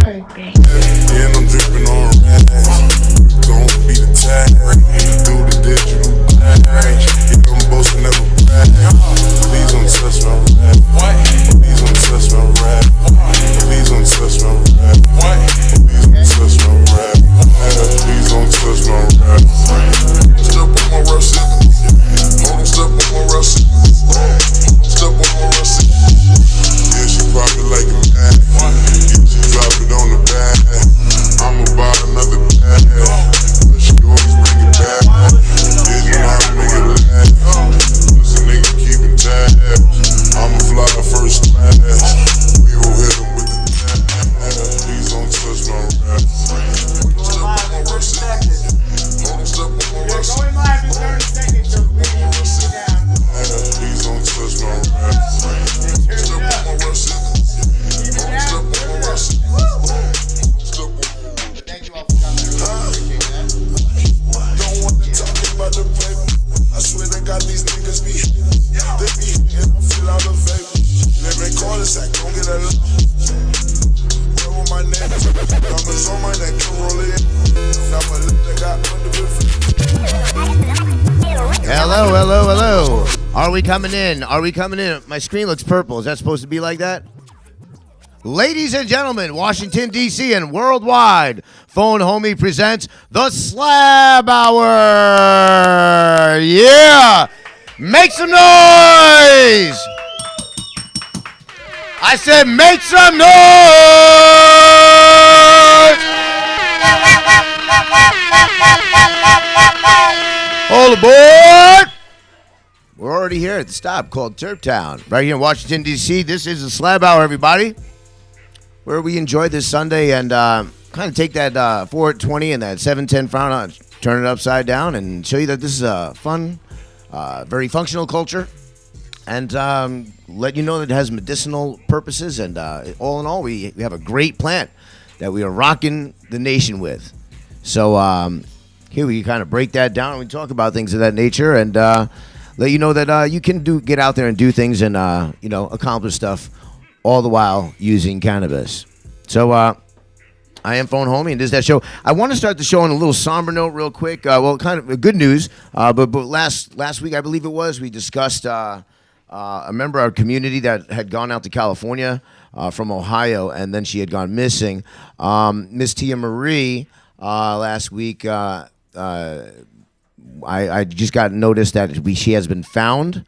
And I'm dripping on rags. Don't be the tag. Do the digital tag. Yeah, I'm boasting never brag. Please don't touch my rap. Please don't touch my rap. Please don't touch my rap. Please don't touch my rap. Please don't touch my rap. Step on my rush. Hold on, step on my rush. Step on my rush. Yeah, she pop it like a man. Yeah, she drop it on the bag. I'ma buy another bag. But she always bring it back. Yeah, you know how to make it last. Listen, nigga, keeping tabs. I'ma fly first class. We gon' hit him with the tab. Please don't touch my rap. Step on my rush. Hold on, step on my rush. Going live in 30 seconds, so please keep it down. Please don't touch my rap. Step on my rush. Hold on, step on my rush. Step on. Thank you all for coming. Appreciate that. Don't want to talk about the paper. I swear they got these niggas be. They be and I feel out of vapor. They may call us, I gon' get a lot. Where with my name? Diamonds on my neck, can roll it in. Now my lip, they got under Hello, hello, hello. Are we coming in? Are we coming in? My screen looks purple. Is that supposed to be like that? Ladies and gentlemen, Washington, D.C. and worldwide, Phone Homie presents the Slab Hour. Yeah! Make some noise! I said make some noise! Hold aboard! We're already here at the stop called Turptown, right here in Washington, D.C. This is the Slab Hour, everybody, where we enjoy this Sunday and kind of take that 420 and that 710 frown, turn it upside down, and show you that this is a fun, very functional culture, and let you know that it has medicinal purposes. And all in all, we have a great plant that we are rocking the nation with. So here we kind of break that down and we talk about things of that nature and let you know that you can get out there and do things and accomplish stuff all the while using cannabis. So I am Phone Homie, and this is that show. I want to start the show on a little somber note real quick. Well, kind of good news, but last week, I believe it was, we discussed a member of our community that had gone out to California from Ohio, and then she had gone missing. Miss Tia Marie, last week, I just got noticed that she has been found.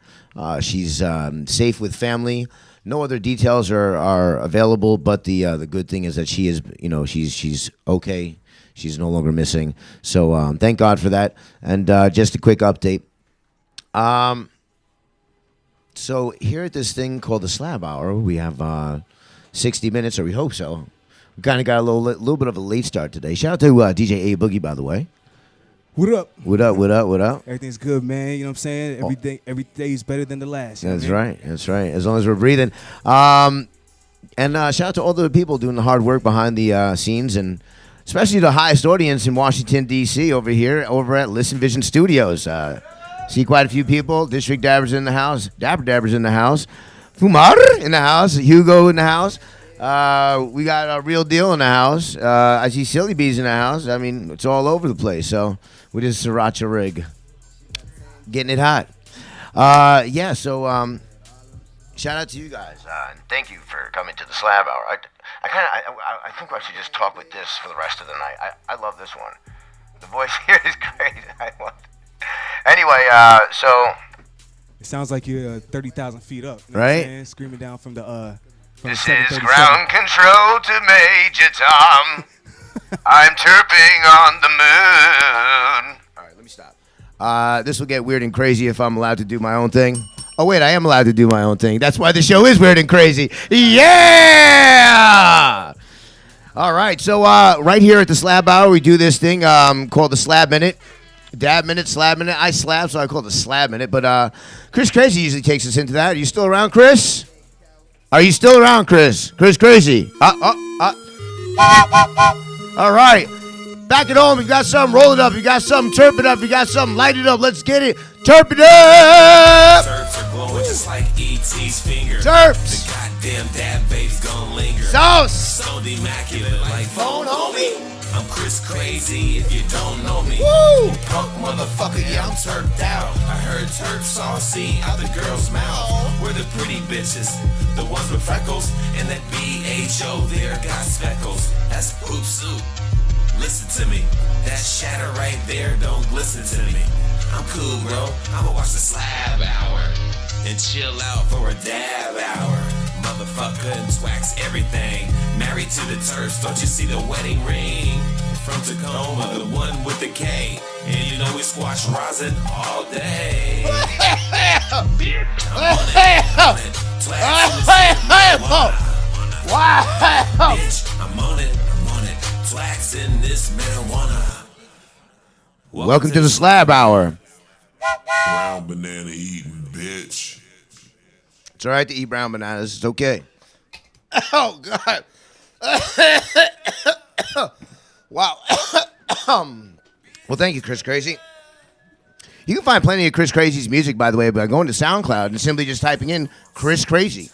She's safe with family. No other details are available, but the good thing is that she is, she's okay. She's no longer missing. So thank God for that. And just a quick update. So here at this thing called the Slab Hour, we have 60 minutes, or we hope so. We kind of got a little bit of a late start today. Shout out to DJ A Boogie, by the way. What up? What up? What up? What up? Everything's good, man. You know what I'm saying? Every day is better than the last. That's right. That's right. As long as we're breathing. And shout out to all the people doing the hard work behind the scenes, and especially the highest audience in Washington, D.C. over here, over at Listen Vision Studios. See quite a few people. District Dabber's in the house. Dabber's in the house. Fumar in the house. Hugo in the house. We got a Real Deal in the house. I see Silly Bees in the house. I mean, it's all over the place. So we just sriracha rig. Getting it hot. So shout out to you guys. And thank you for coming to the Slab Hour. I think I should just talk with this for the rest of the night. I love this one. The voice here is great. I love it. Anyway, so it sounds like you're 30,000 feet up, you know right? What I'm saying? Screaming down from the. This is ground control to Major Tom. I'm chirping on the moon. All right, let me stop. This will get weird and crazy if I'm allowed to do my own thing. Oh wait, I am allowed to do my own thing. That's why the show is weird and crazy. Yeah. All right, so right here at the Slab Hour, we do this thing called the Slab Minute. Dab Minute, Slab Minute. I slab, so I call it the Slab Minute. But Chris Crazy usually takes us into that. Are you still around, Chris? Are you still around, Chris? Chris Crazy. All right. Back at home, you got something, roll it up. You got something, turp it up. You got something, light it up. Let's get it. Turp it up. Turps are glowing just like E. DT's finger. Terps. The goddamn dab babes gon' linger. Sauce. Stoned immaculate like phone homie. I'm Chris Crazy if you don't know me. Woo. Punk motherfucker, yeah, I'm turped out. I heard turp saucy out the girl's mouth. We're the pretty bitches, the ones with freckles. And that BHO there got speckles. That's poop soup. Listen to me, that shatter right there don't glisten to me. I'm cool, bro. I'ma watch the Slab Hour and chill out for a dab hour. Motherfucker and swax everything. Married to the Terps, don't you see the wedding ring? From Tacoma, the one with the K. And you know we squash rosin all day. Bitch, I'm on it. Swax in the city, Wow. bitch, I'm on it. Slacks in this marijuana. Welcome to the Slab Hour. Brown banana eating bitch. It's all right to eat brown bananas. It's okay. Oh, God. Wow. Well, thank you, Chris Crazy. You can find plenty of Chris Crazy's music, by the way, by going to SoundCloud and simply just typing in Chris Crazy.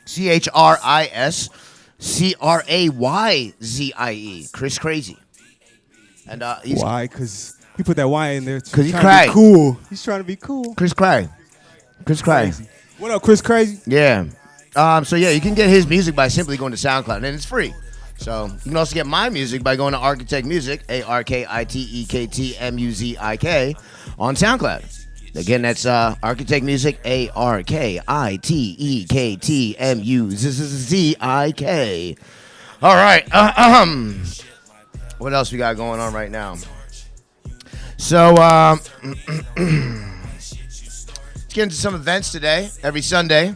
ChrisCrayzie. Chris Crazy. And he's Why? Because he put that Y in there. 'Cause he trying cried. to be cool. He's trying to be cool. Chris Cry. Chris Cry. What up, Chris Crazy? Yeah. So yeah, you can get his music by simply going to SoundCloud, and it's free. So you can also get my music by going to Architect Music, ARKITEKTMUZIK, on SoundCloud. Again, that's Architect Music, ARKITEKTMUZIK. All right. What else we got going on right now? So let's get into some events today. Every Sunday,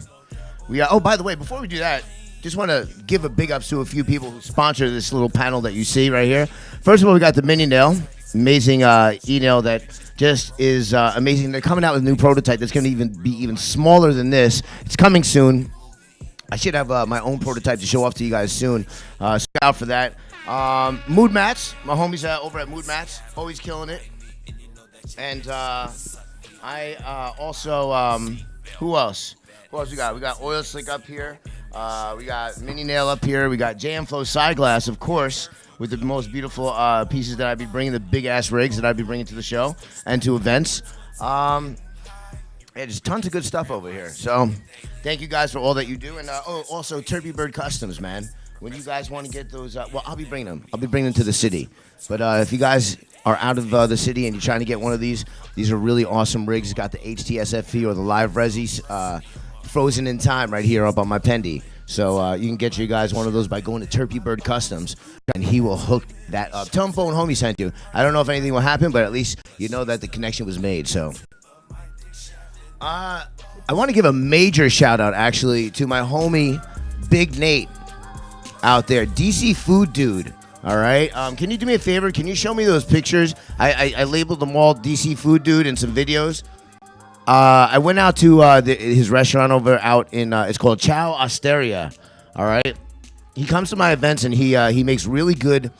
we got. Oh, by the way, before we do that, just want to give a big ups to a few people who sponsor this little panel that you see right here. First of all, we got the Mini Nail, amazing e-nail that just is amazing. They're coming out with a new prototype that's going to be even smaller than this. It's coming soon. I should have my own prototype to show off to you guys soon. Look out for that. Mood Mats, my homies over at Mood Mats, always killing it. And I also, who else? Who else we got? We got Oil Slick up here. We got Mini Nail up here. We got Jam Flow Side Glass, of course, with the most beautiful pieces that I'd be bringing, the big ass rigs that I'd be bringing to the show and to events. Yeah, there's tons of good stuff over here. So thank you guys for all that you do. And also Turkey Bird Customs, man. When you guys want to get those, well, I'll be bringing them. I'll be bringing them to the city. But if you guys are out of the city and you're trying to get one of these are really awesome rigs. It's got the HTSFP or the Live Resi frozen in time right here up on my Pendy. So you can get you guys one of those by going to Turkey Bird Customs, and he will hook that up. Tell him Phone Homie sent you. I don't know if anything will happen, but at least you know that the connection was made. So I want to give a major shout out actually to my homie Big Nate out there, DC Food Dude. All right, can you do me a favor? Can you show me those pictures? I labeled them all DC Food Dude in some videos. I went out to his restaurant out in it's called Chow Osteria. All right, he comes to my events and he makes really good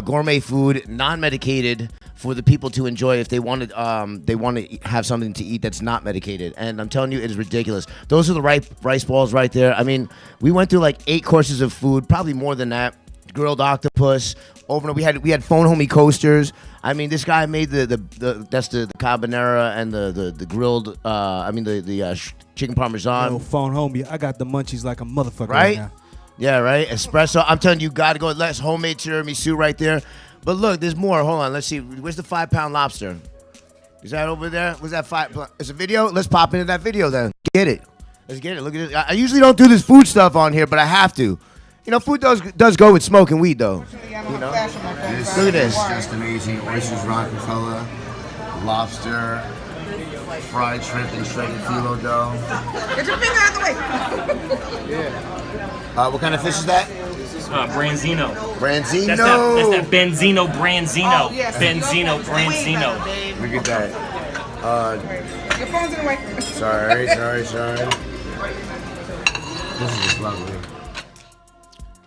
gourmet food, non-medicated, for the people to enjoy if they want to have something to eat that's not medicated. And I'm telling you, it is ridiculous. Those are the right rice balls right there. I mean, we went through like 8 courses of food, probably more than that. Grilled octopus. We had Phone Homie coasters. I mean, this guy made the carbonara and the grilled. Chicken parmesan. Yo, Phone Homie, I got the munchies like a motherfucker Right? now. Yeah, right. Espresso. I'm telling you, gotta go. Let's homemade tiramisu right there. But look, there's more. Hold on. Let's see. Where's the 5-pound lobster? Is that over there? Was that 5? Is a video? Let's pop into that video then. Get it. Let's get it. Look at this. I usually don't do this food stuff on here, but I have to. You know, food does go with smoking weed, though. You know? Look at this. Just amazing. Oysters, Rockefeller, lobster, fried shrimp, and shredded phyllo dough. Get your finger out the way. Yeah. What kind of fish is that? Branzino. Branzino. That's that Benzino Branzino. Oh, yes. Benzino Branzino. Look at that. Your phone's in the way. Sorry. This is just lovely.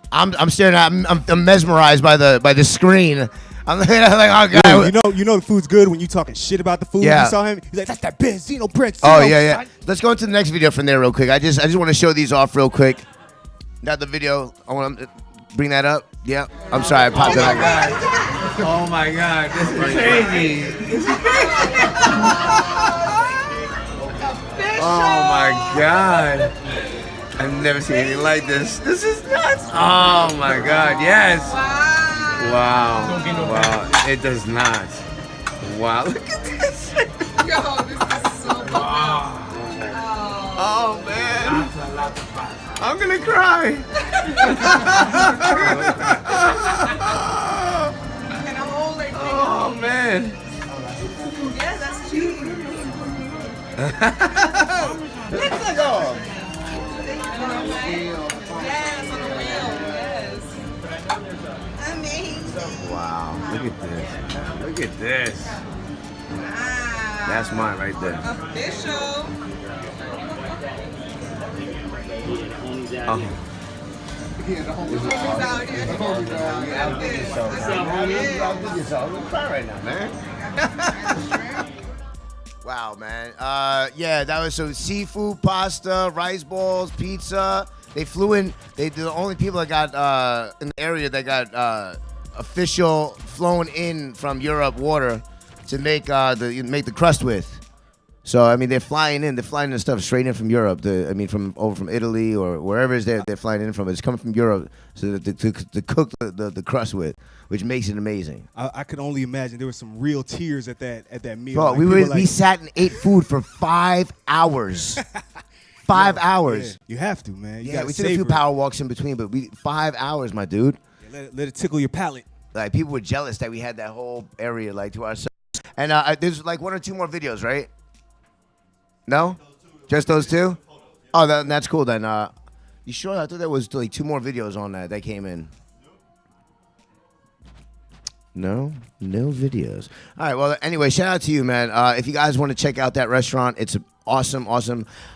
I'm staring at. I'm mesmerized by the screen. I'm like, oh god. Yo, you know the food's good when you talking shit about the food. Yeah. You saw him. He's like, that's that Benzino Benzino. Oh yeah. Let's go into the next video from there real quick. I just want to show these off real quick. Not the video. I want to bring that up. Yeah. I'm sorry. I popped it up. Oh my god, this is crazy. Oh my god. I've never seen anything like this. This is nuts. Oh my god, yes. Wow. Wow. It does not. Wow. Look at this. Yo, this is so wow. Oh man. I'm gonna cry. And I'm old like Oh man. yeah, that's cheap. Let's go. Yes, on the wheel. Yes. Amazing. Wow. Look at this. Look at this. Wow. That's mine right there. Official. Oh. Homies out here. right now, man. Wow, man. Yeah, that was so seafood, pasta, rice balls, pizza. They flew in. They're the only people that got in the area that got official flown in from Europe water to make the crust with. So I mean, they're flying in. They're flying the stuff straight in from Europe. From Italy or wherever it is they're flying in from. It's coming from Europe so that to cook the crust with, which makes it amazing. I could only imagine there were some real tears at that meal. Bro, Like, we sat and ate food for 5 hours. 5 hours. Yeah, you have to, man. You Yeah, gotta we took a few savor it. power walks in between, but 5 hours, my dude. Yeah, let it tickle your palate. Like people were jealous that we had that whole area like to ourselves. And there's like 1 or 2 more videos, right? No, just those 2. Oh, that's cool then. You sure? I thought there was like 2 more videos on that came in. No videos. All right. Well, anyway, shout out to you, man. If you guys want to check out that restaurant, it's an awesome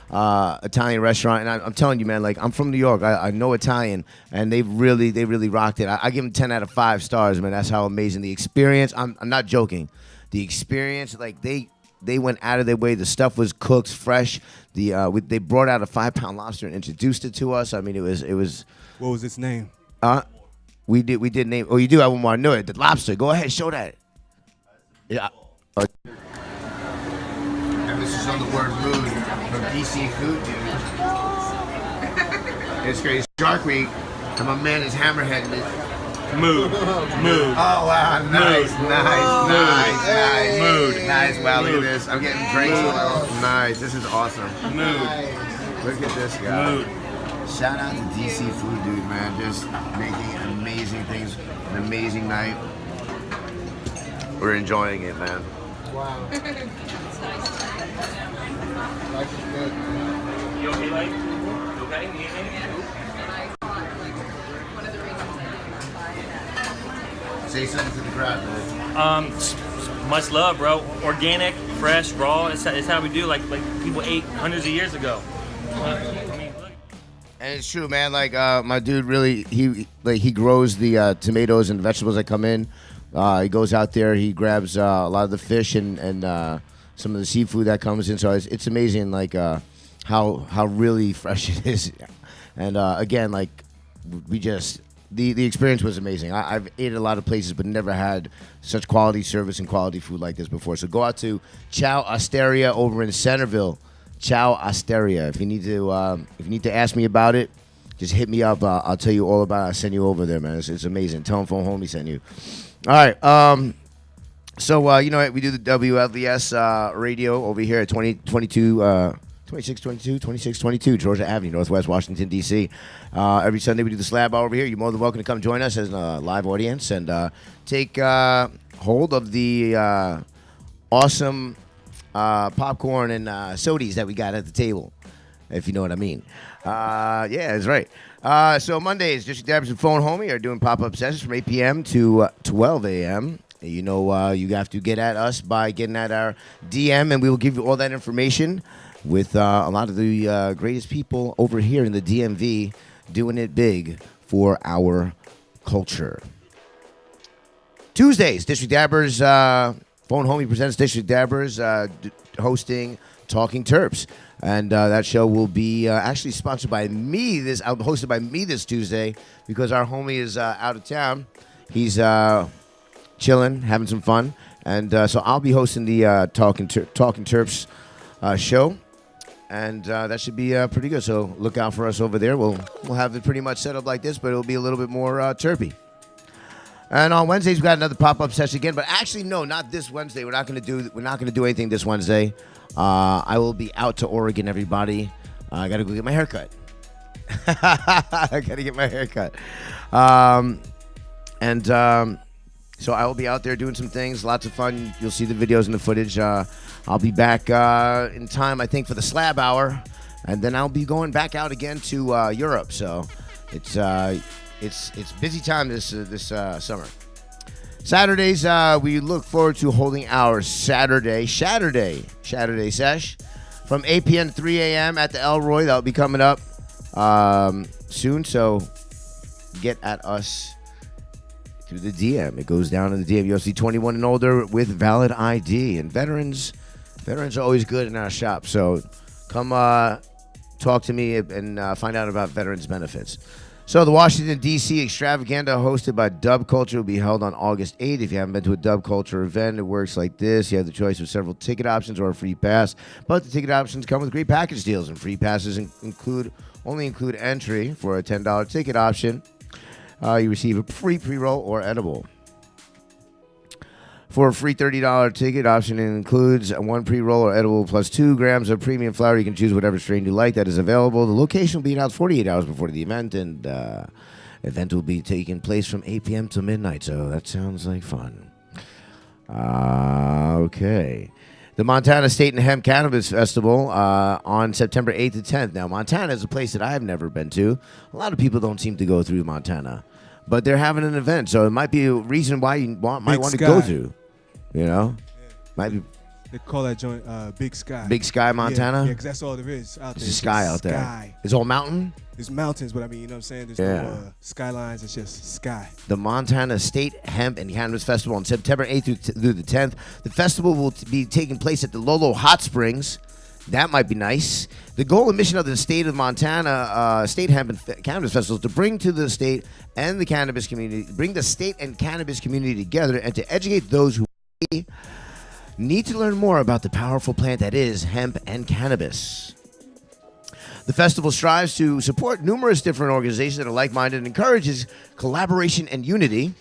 Italian restaurant. And I'm telling you, man, like I'm from New York. I know Italian, and they really rocked it. I give them 10 out of 5 stars, man. That's how amazing the experience. I'm not joking. The experience, like they went out of their way. The stuff was cooked fresh. They brought out a 5-pound lobster and introduced it to us. I mean, it was. What was its name? We did name. Oh, you do have one more. I know it. The lobster. Go ahead, show that. Yeah. And this is on the word mood from DC Food, dude. It's crazy. Shark Week, and my man is hammerheading it. Mood. Oh wow, nice. Mood. Nice. Wow, look at this. I'm getting drinks. Nice. This is awesome. Mood. Look at this guy. Mood. Shout out to DC Food, dude, man. Just making amazing things, an amazing night. We're enjoying it, man. Wow. You okay, Mike? You okay? You okay? Say something to the crowd, man. Much love, bro. Organic, fresh, raw. It's how we do. Like people ate hundreds of years ago. And it's true, man. Like my dude, really, he grows the tomatoes and vegetables that come in. He goes out there, he grabs a lot of the fish and some of the seafood that comes in. So it's amazing, like how really fresh it is. And again, like we just. The experience was amazing. I've ate at a lot of places, but never had such quality service and quality food like this before. So go out to Ciao Osteria over in Centerville. Ciao Osteria. If you need to ask me about it, just hit me up. I'll tell you all about it. I'll send you over there, man. It's amazing. Tell them Phone Homie sent you. All right. So you know we do the WLDS radio over here at 2622 Georgia Avenue, Northwest Washington, D.C. Every Sunday we do the Slab Hour over here. You're more than welcome to come join us as a live audience and take hold of the awesome popcorn and sodies that we got at the table, if you know what I mean. Yeah, that's right. So Mondays, District Dabbers and Phone Homie are doing pop-up sessions from 8 p.m. to 12 a.m. You know, you have to get at us by getting at our DM, and we will give you all that information with a lot of the greatest people over here in the DMV doing it big for our culture. Tuesdays, District Dabbers, Phone Homie presents District Dabbers, hosting Talking Terps. And that show will be actually sponsored by me, hosted by me this Tuesday, because our homie is out of town. He's chilling, having some fun. And so I'll be hosting the Talking Terps show. And that should be pretty good. So look out for us over there. We'll have it pretty much set up like this, but it'll be a little bit more terpy. And on Wednesdays we got another pop-up session again. But actually, no, not this Wednesday. We're not going to do anything this Wednesday. I will be out to Oregon, everybody. I got to go get my hair cut. I got to get my hair cut. So I will be out there doing some things, lots of fun. You'll see the videos and the footage. I'll be back in time, I think, for the Slab Hour, and then I'll be going back out again to Europe. So it's busy time this summer. Saturdays, we look forward to holding our Saturday sesh from 8 p.m. to 3 a.m. at the Elroy. That'll be coming up soon. So get at us through the DM. It goes down in the DM. UFC 21 and older with valid ID. And veterans are always good in our shop. So come talk to me and find out about veterans benefits. So the Washington, D.C. extravaganza hosted by Dub Culture will be held on August 8th. If you haven't been to a Dub Culture event, it works like this. You have the choice of several ticket options or a free pass. But the ticket options come with great package deals, and free passes only include entry for a $10 ticket option. You receive a free pre-roll or edible. For a free $30 ticket option, it includes one pre-roll or edible plus 2 grams of premium flour. You can choose whatever strain you like that is available. The location will be announced 48 hours before the event, and event will be taking place from 8 p.m. to midnight, so that sounds like fun. Okay. The Montana State and Hemp Cannabis Festival on September 8th to 10th. Now, Montana is a place that I've never been to. A lot of people don't seem to go through Montana, but they're having an event, so it might be a reason why you might want to go to. You know, might be. They call that joint Big Sky. Big Sky, Montana. Yeah, because that's all there is out there. There's a sky out there. Sky. It's all mountain. There's mountains, but I mean, you know what I'm saying? There's no skylines. It's just sky. The Montana State Hemp and Cannabis Festival on September 8th through the 10th. The festival will be taking place at the Lolo Hot Springs. That might be nice. The goal and mission of the state of Montana State Hemp and Cannabis Festival is to bring to the state and the cannabis community, together and to educate those who need to learn more about the powerful plant that is hemp and cannabis. The festival strives to support numerous different organizations that are like-minded and encourages collaboration and unity.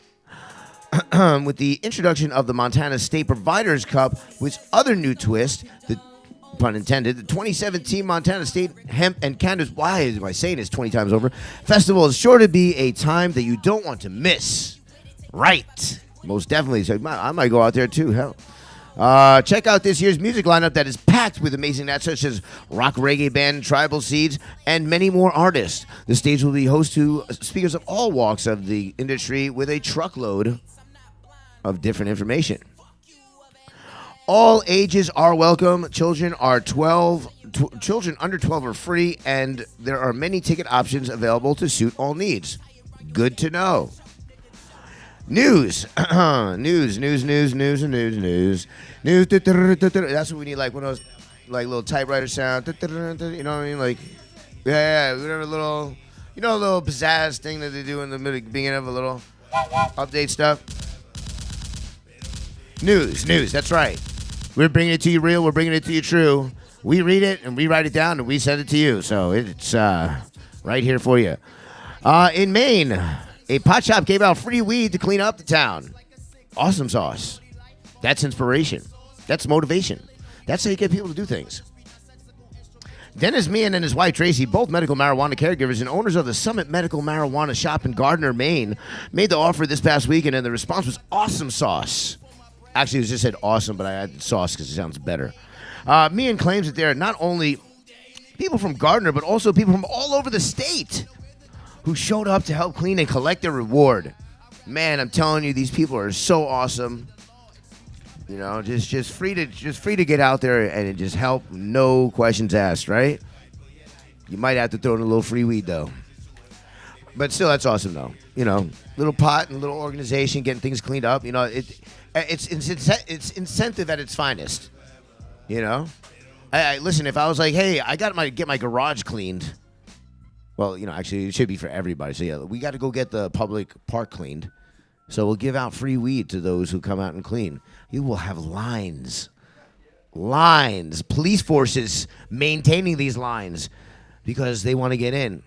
With the introduction of the Montana State Providers Cup, with other new twist, the pun intended, the 2017 Montana State Hemp and Cannabis, why am I saying this 20 times over? Festival is sure to be a time that you don't want to miss. Right. Most definitely. So I might go out there too. Hell. Check out this year's music lineup that is packed with amazing acts such as rock reggae band Tribal Seeds and many more artists. The stage will be host to speakers of all walks of the industry with a truckload of different information. All ages are welcome. Children under 12 are free, and there are many ticket options available to suit all needs. Good to know. News. News. That's what we need, like one of those like little typewriter sound. You know what I mean? Like, yeah, whatever little, a little pizzazz thing that they do in the beginning of a little update stuff. News. That's right. We're bringing it to you real. We're bringing it to you true. We read it and we write it down and we send it to you. So it's right here for you. In Maine, a pot shop gave out free weed to clean up the town. Awesome sauce. That's inspiration. That's motivation. That's how you get people to do things. Dennis Meehan and his wife Tracy, both medical marijuana caregivers and owners of the Summit Medical Marijuana Shop in Gardner, Maine, made the offer this past weekend, and the response was awesome sauce. Actually, it just said awesome, but I added sauce because it sounds better. Meehan claims that there are not only people from Gardner, but also people from all over the state who showed up to help clean and collect their reward. Man, I'm telling you, these people are so awesome. Just free to get out there and just help, no questions asked, right? You might have to throw in a little free weed though. But still, that's awesome, though. You know, little pot and little organization, getting things cleaned up. You know, it's incentive at its finest. You know, listen. If I was like, hey, I got to get my garage cleaned. Well, you know, actually, it should be for everybody. So yeah, we got to go get the public park cleaned. So we'll give out free weed to those who come out and clean. You will have lines, police forces maintaining these lines because they want to get in.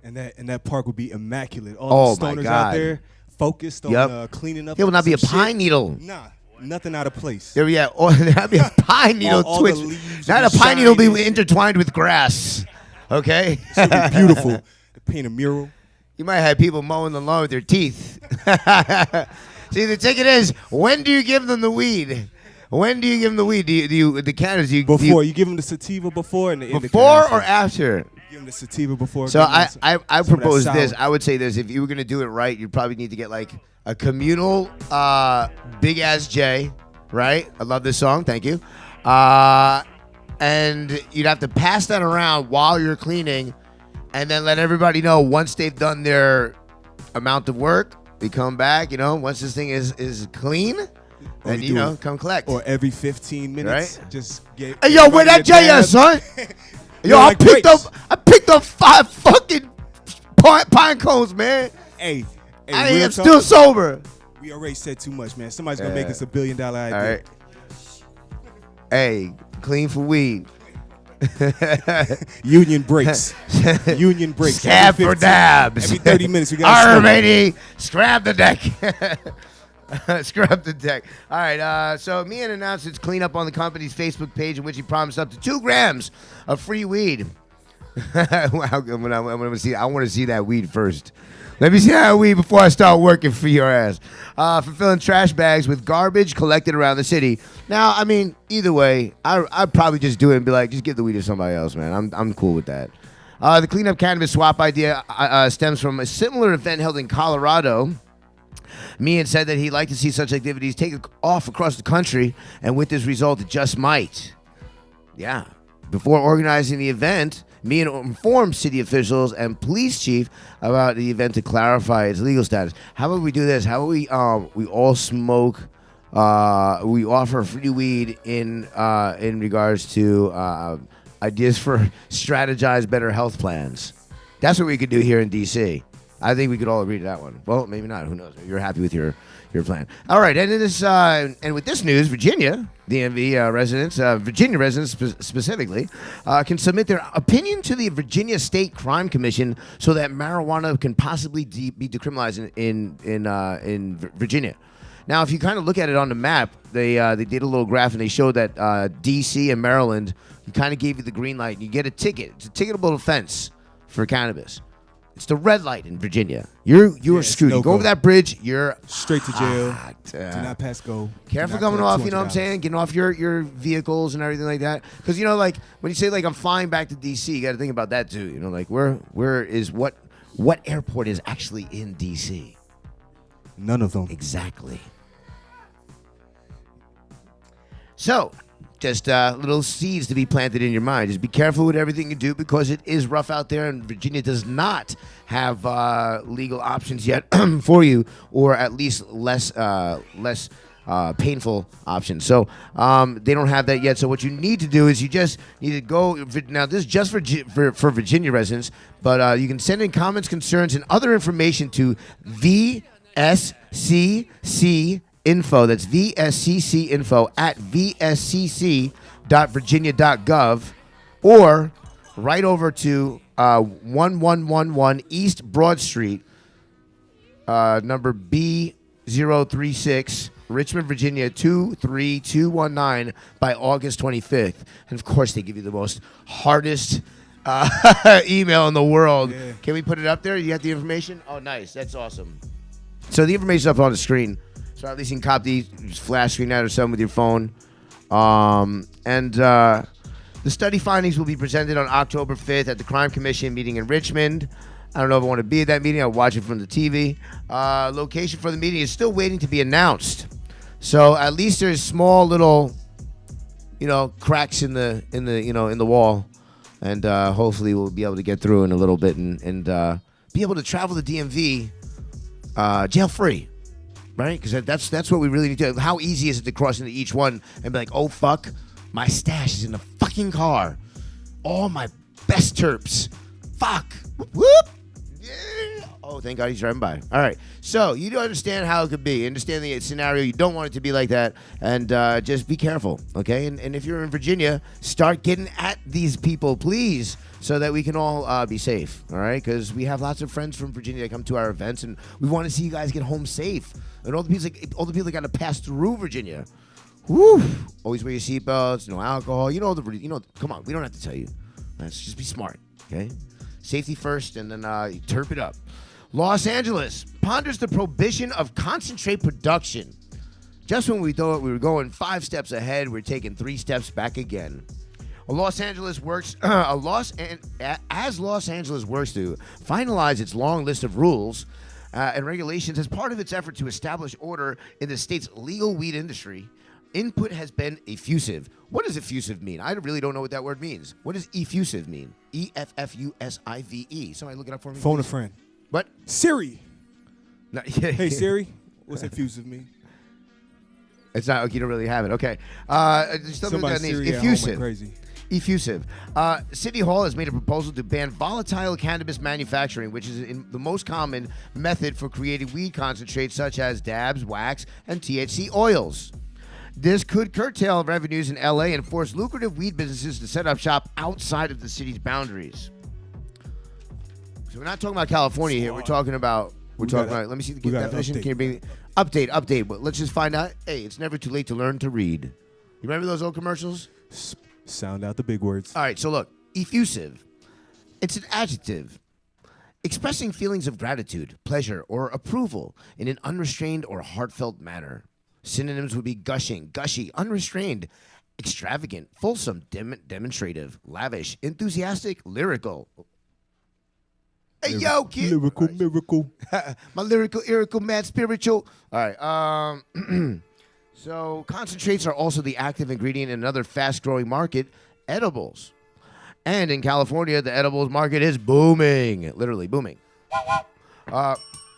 And that park would be immaculate. All the stoners out there focused on cleaning up. There will not be a some pine shit. needle. Nah, nothing out of place. There'll be a pine needle All the twitch. leaves Not will a pine needle shine be and intertwined with grass. Okay? It's gonna be beautiful. To paint a mural. You might have people mowing the lawn with their teeth. See, the ticket is, when do you give them the weed? When do you give them the weed? Do you the cannabis? Before you give them the sativa before and the indica before after. or after? Give them the sativa before. So give them I some of that propose sour. this. I would say this: if you were gonna do it right, you'd probably need to get like a communal Big Ass J, right? I love this song. Thank you. And you'd have to pass that around while you're cleaning, and then let everybody know once they've done their amount of work, they come back. You know, once this thing is clean, then you know, come collect. Or every 15 minutes, Right? just get. Hey, yo, where that J at, son? Yo, I like picked grapes. up 5 fucking pine cones, man. Hey, I real am talk, still sober. We already said too much, man. Somebody's gonna Yeah. make this $1 billion idea. All right. Hey, clean for weed. Union breaks. Union breaks. Scab Every for 15 dabs. Every 30 minutes, we got Arr, to matey, scrap the deck. Scrub the deck. All right, so Meehan announced its cleanup on the company's Facebook page in which he promised up to 2 grams of free weed. Wow, I want to see that weed first. Let me see that weed before I start working for your ass. Fulfilling trash bags with garbage collected around the city. Now, I mean, either way, I'd probably just do it and be like, just give the weed to somebody else, man. I'm cool with that. The cleanup cannabis swap idea stems from a similar event held in Colorado. Meehan said that he'd like to see such activities take off across the country, and with this result, it just might. Yeah. Before organizing the event, Meehan informed city officials and police chief about the event to clarify its legal status. How about we do this? How about we all smoke? We offer free weed in regards to ideas for strategize better health plans. That's what we could do here in D.C. I think we could all agree to that one. Well, maybe not. Who knows? Maybe you're happy with your plan. All right, and with this news, Virginia, DMV residents, Virginia residents specifically, can submit their opinion to the Virginia State Crime Commission so that marijuana can possibly be decriminalized in Virginia. Now, if you kind of look at it on the map, they did a little graph and they showed that D.C. and Maryland, you kind of gave you the green light and you get a ticket. It's a ticketable offense for cannabis. It's the red light in Virginia. You're screwed. You go over that bridge, you're straight to jail. fucked. Do not pass go. Careful Do not coming collect off, you know what I'm $200. saying? Getting off your vehicles and everything like that. Because, you know, like, when you say, like, I'm flying back to D.C., you got to think about that, too. You know, like, what airport is actually in D.C.? None of them. Exactly. So, just little seeds to be planted in your mind. Just be careful with everything you do because it is rough out there, and Virginia does not have legal options yet for you, or at least less painful options. So they don't have that yet. So what you need to do is you just need to go. Now, this is just for Virginia residents, but you can send in comments, concerns, and other information to VSCC info. That's VSCC info at vscc.virginia.gov, or right over to 1111 East Broad Street, number B036, Richmond, Virginia 23219 by August 25th. And of course, they give you the most hardest email in the world. Yeah. Can we put it up there? You got the information? Oh, nice. That's awesome. So the information's up on the screen. So at least you can copy, just flash screen that or something with your phone. The study findings will be presented on October 5th at the Crime Commission meeting in Richmond. I don't know if I want to be at that meeting. I'll watch it from the TV. Location for the meeting is still waiting to be announced. So at least there's small little, cracks in the wall, and hopefully we'll be able to get through in a little bit and be able to travel to DMV jail free, right? Because that's what we really need to do. How easy is it to cross into each one and be like, oh fuck, my stash is in the fucking car. All my best terps. Fuck. Whoop. Yeah. Oh, thank God he's driving by. All right. So you do understand how it could be. Understand the scenario. You don't want it to be like that. And just be careful, okay? And if you're in Virginia, start getting at these people, please, so that we can all be safe, all right? Because we have lots of friends from Virginia that come to our events, and we want to see you guys get home safe. And all the people that got to pass through Virginia. Woo! Always wear your seatbelts, no alcohol. Come on, we don't have to tell you. Let's just be smart, okay? Safety first, and then turp it up. Los Angeles ponders the prohibition of concentrate production. Just when we thought we were going 5 steps ahead, we're taking 3 steps back again. Los Angeles works as Los Angeles works to finalize its long list of rules and regulations as part of its effort to establish order in the state's legal weed industry. Input has been effusive. What does effusive mean? I really don't know what that word means. What does effusive mean? EFFUSIVE. Somebody look it up for me. Phone please. a friend. What? Siri. No, Hey Siri, what's effusive mean? It's not. Okay, you don't really have it. Okay. Just tell me what that means. Siri at home Effusive. went crazy. Effusive. City Hall has made a proposal to ban volatile cannabis manufacturing, which is the most common method for creating weed concentrates such as dabs, wax, and THC oils. This could curtail revenues in LA and force lucrative weed businesses to set up shop outside of the city's boundaries. So we're not talking about California here. We're talking about. Let me see the definition. Can you bring update? But let's just find out. Hey, it's never too late to learn to read. You remember those old commercials? Sound out the big words. All right. So look, effusive. It's an adjective expressing feelings of gratitude, pleasure, or approval in an unrestrained or heartfelt manner. Synonyms would be gushing, gushy, unrestrained, extravagant, fulsome, demonstrative, lavish, enthusiastic, lyrical. Hey, yo, kid. Lyrical, miracle. My lyrical, mad spiritual. All right. So concentrates are also the active ingredient in another fast-growing market, edibles. And in California, the edibles market is booming, literally booming.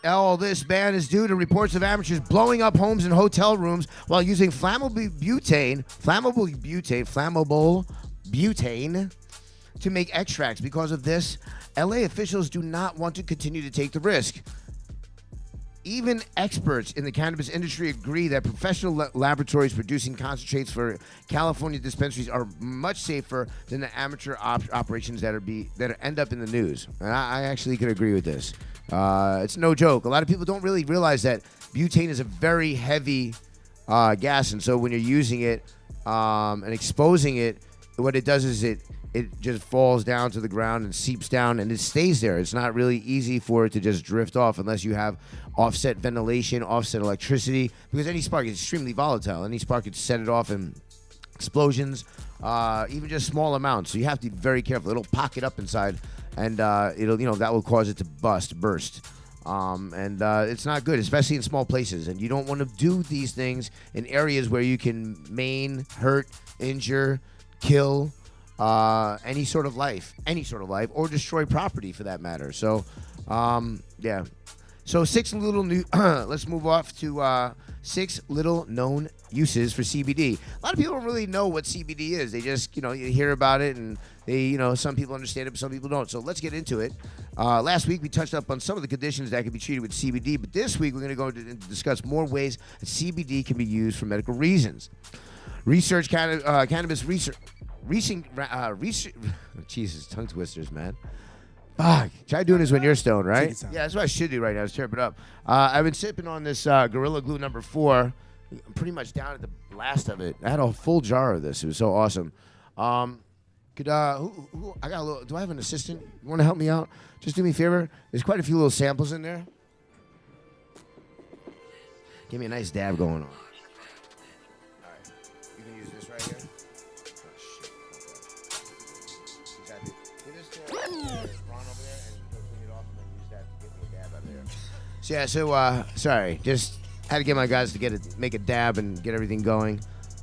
All this ban is due to reports of amateurs blowing up homes and hotel rooms while using flammable butane to make extracts. Because of this, LA officials do not want to continue to take the risk. Even experts in the cannabis industry agree that professional laboratories producing concentrates for California dispensaries are much safer than the amateur operations that end up in the news. And I actually could agree with this. It's no joke. A lot of people don't really realize that butane is a very heavy gas, and so when you're using it and exposing it, what it does is it just falls down to the ground and seeps down, and it stays there. It's not really easy for it to just drift off unless you have offset ventilation, offset electricity, because any spark is extremely volatile. Any spark could set it off in explosions, even just small amounts. So you have to be very careful. It'll pocket up inside, and that will cause it to burst. It's not good, especially in small places. And you don't want to do these things in areas where you can maim, hurt, injure, kill any sort of life, or destroy property for that matter. So, yeah. So 6 little new. Let's move off to 6 little known uses for CBD. A lot of people don't really know what CBD is. They just, you hear about it, and they, some people understand it, but some people don't. So let's get into it. Last week we touched up on some of the conditions that can be treated with CBD, but this week we're going to go into discuss more ways that CBD can be used for medical reasons. Cannabis research. Jesus, tongue twisters, man. Fuck. Try doing this when you're stoned, right? Yeah, that's what I should do right now. Is turp it up. I've been sipping on this Gorilla Glue number 4. I'm pretty much down at the last of it. I had a full jar of this. It was so awesome. I got a little. Do I have an assistant? You want to help me out? Just do me a favor. There's quite a few little samples in there. Give me a nice dab going on. All right. You can use this right here. Sorry, just had to get my guys to make a dab and get everything going.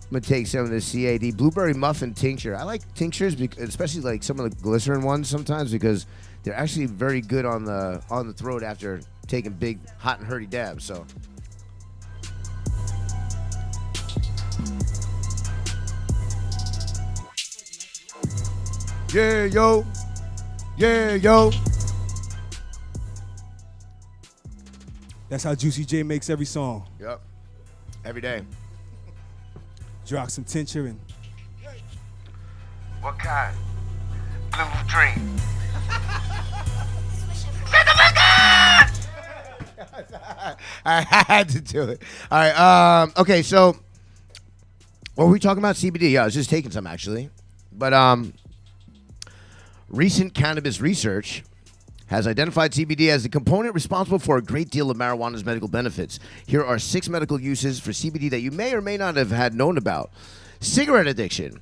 I'm gonna take some of the CAD blueberry muffin tincture. I like tinctures, especially like some of the glycerin ones sometimes, because they're actually very good on the throat after taking big hot and hurty dabs. So. Yeah, yo. Yeah, yo. That's how Juicy J makes every song. Yep. Every day. Drop some tincture and. What kind? Blue dream. I had to do it. All right. Okay. So, what were we talking about? CBD. Yeah, I was just taking some actually, but recent cannabis research has identified CBD as the component responsible for a great deal of marijuana's medical benefits. Here are 6 medical uses for CBD that you may or may not have had known about. Cigarette addiction.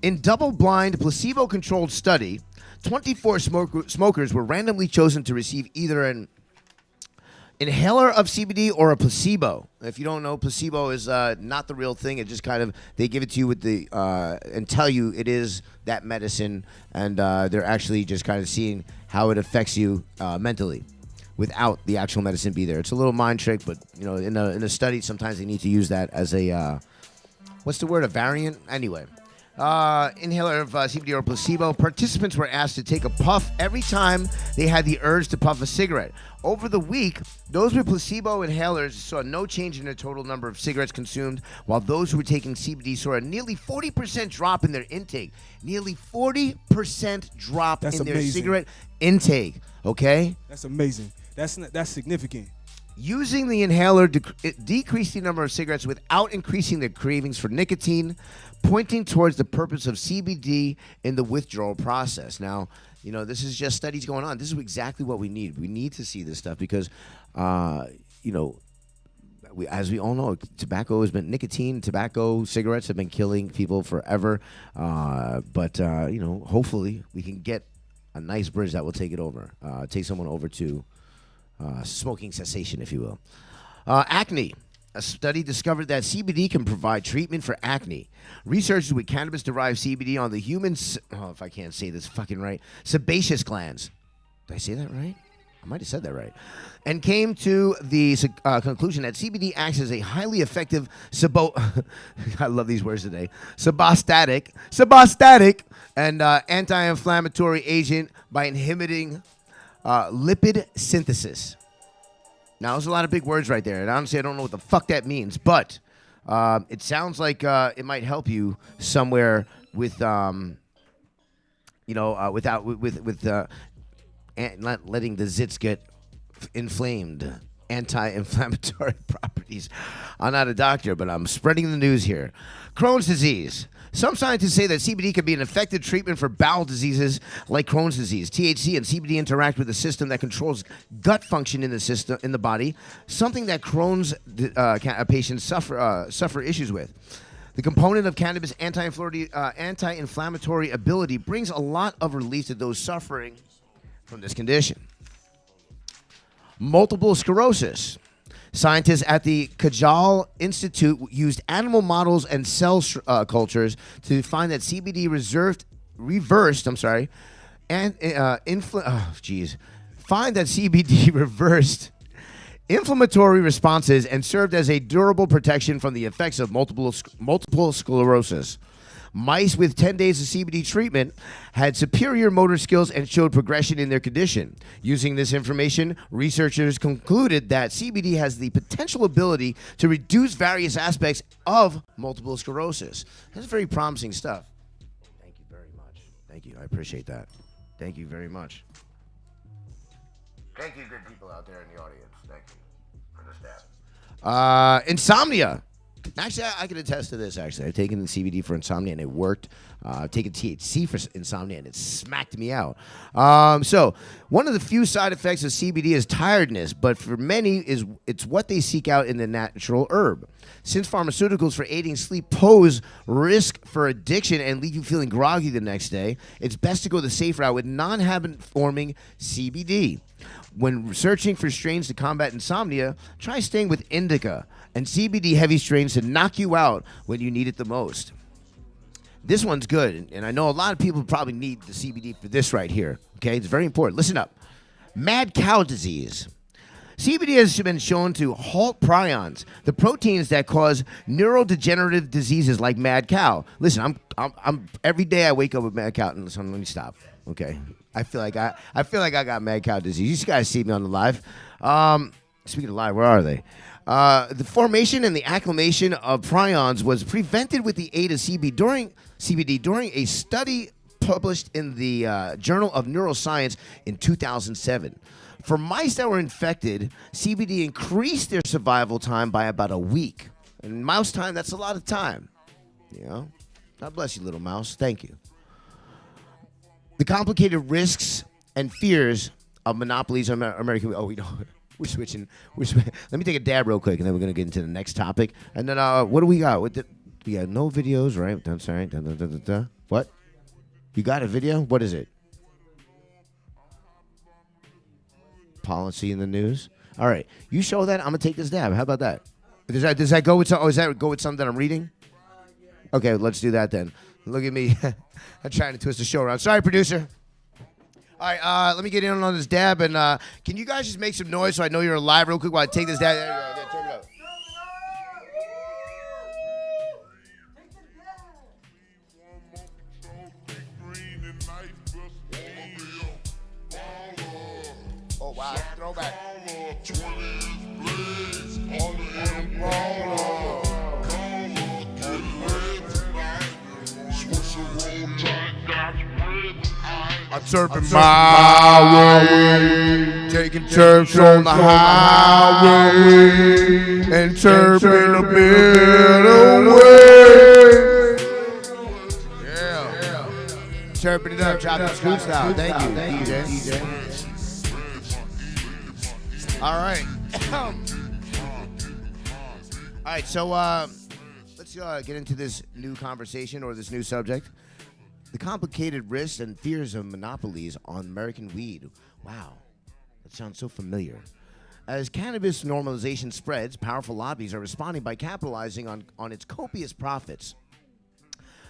In double-blind, placebo-controlled study, 24 smokers were randomly chosen to receive either an inhaler of CBD or a placebo. If you don't know, placebo is not the real thing. It just kind of, they give it to you with the and tell you it is that medicine, and they're actually just kind of seeing how it affects you mentally without the actual medicine be there. It's a little mind trick, but you know, in a study, sometimes they need to use that as a what's the word? A variant? Anyway. Inhaler of CBD or placebo. Participants were asked to take a puff every time they had the urge to puff a cigarette. Over the week, those with placebo inhalers saw no change in the total number of cigarettes consumed, while those who were taking CBD saw a nearly 40% drop in their intake. Nearly 40% drop That's in their amazing. cigarette intake. Okay? That's amazing. That's significant. Using the inhaler it decreased the number of cigarettes without increasing their cravings for nicotine, pointing towards the purpose of CBD in the withdrawal process. Now, you know, this is just studies going on. This is exactly what we need. We need to see this stuff because, you know, as we all know, tobacco, cigarettes have been killing people forever. But you know, hopefully we can get a nice bridge that will take it over, take someone over to smoking cessation, if you will. Acne. A study discovered that CBD can provide treatment for acne. Researchers with cannabis-derived CBD on the human, if I can't say this fucking right, sebaceous glands. Did I say that right? I might have said that right. And came to the conclusion that CBD acts as a highly effective I love these words today. Sebastatic, and anti-inflammatory agent by inhibiting lipid synthesis. Now, there's a lot of big words right there, and honestly, I don't know what the fuck that means, but it sounds like it might help you somewhere with, not letting the zits get inflamed. Anti-inflammatory properties. I'm not a doctor, but I'm spreading the news here. Crohn's disease. Some scientists say that CBD can be an effective treatment for bowel diseases like Crohn's disease. THC and CBD interact with a system that controls gut function in the body, something that Crohn's patients suffer issues with. The component of cannabis' anti-inflammatory ability brings a lot of relief to those suffering from this condition. Multiple sclerosis. Scientists at the Kajal Institute used animal models and cell cultures to find that CBD reversed inflammatory responses and served as a durable protection from the effects of multiple sclerosis. Mice with 10 days of CBD treatment had superior motor skills and showed progression in their condition. Using this information, researchers concluded that CBD has the potential ability to reduce various aspects of multiple sclerosis. That's very promising stuff. Thank you very much. Thank you. I appreciate that. Thank you very much. Thank you, good people out there in the audience. Thank you for the staff. Insomnia. Actually, I can attest to this, actually. I've taken the CBD for insomnia, and it worked. I've taken THC for insomnia, and it smacked me out. So One of the few side effects of CBD is tiredness, but for many it's what they seek out in the natural herb. Since pharmaceuticals for aiding sleep pose risk for addiction and leave you feeling groggy the next day, it's best to go the safe route with non-habit-forming CBD. When searching for strains to combat insomnia, try staying with indica and CBD-heavy strains to knock you out when you need it the most. This one's good, and I know a lot of people probably need the CBD for this right here. Okay, it's very important. Listen up. Mad cow disease. CBD has been shown to halt prions, the proteins that cause neurodegenerative diseases like mad cow. Listen, I'm every day I wake up with mad cow. And listen, let me stop. Okay, I feel like I got mad cow disease. You guys see me on the live. Speaking of live, where are they? The formation and the acclimation of prions was prevented with the aid of CBD during a study published in the Journal of Neuroscience in 2007. For mice that were infected, CBD increased their survival time by about a week. And mouse time, that's a lot of time. You know? God bless you, little mouse. Thank you. The complicated risks and fears of monopolies on American... Oh, we don't... We're switching. Let me take a dab real quick, and then we're going to get into the next topic. And then what do we got? We got no videos, right? I'm sorry. What? You got a video? What is it? Policy in the news? All right. You show that. I'm going to take this dab. How about that? Does that go with some? Oh, does that go with something that I'm reading? Okay, let's do that then. Look at me. I'm trying to twist the show around. Sorry, producer. All right, let me get in on this dab, and can you guys just make some noise so I know you're alive real quick while I take this dab? There you go. There, turn it up. Oh, wow, throwback. I'm surfing my way, taking chirps on the highway, and chirping a bit away. Yeah. Chirping it up, drop the scoop style. Thank you, DJ. All right. All right, so let's get into this new conversation or this new subject. The complicated risks and fears of monopolies on American weed. Wow, that sounds so familiar. As cannabis normalization spreads, powerful lobbies are responding by capitalizing on its copious profits.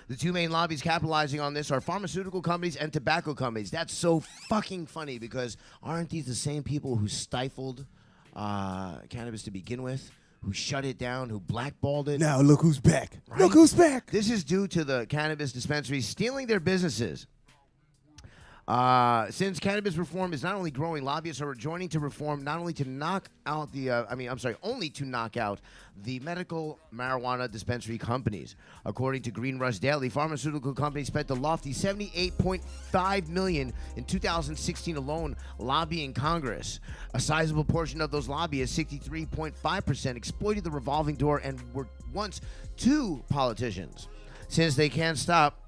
The two main lobbies capitalizing on this are pharmaceutical companies and tobacco companies. That's so fucking funny because aren't these the same people who stifled cannabis to begin with? Who shut it down, who blackballed it. Now look who's back. Right? Look who's back. This is due to the cannabis dispensaries stealing their businesses. Since cannabis reform is not only growing, lobbyists are joining to reform not only to knock out only to knock out the medical marijuana dispensary companies. According to Green Rush Daily, pharmaceutical companies spent a lofty $78.5 million in 2016 alone lobbying Congress. A sizable portion of those lobbyists, 63.5%, exploited the revolving door and were once two politicians. Since they can't stop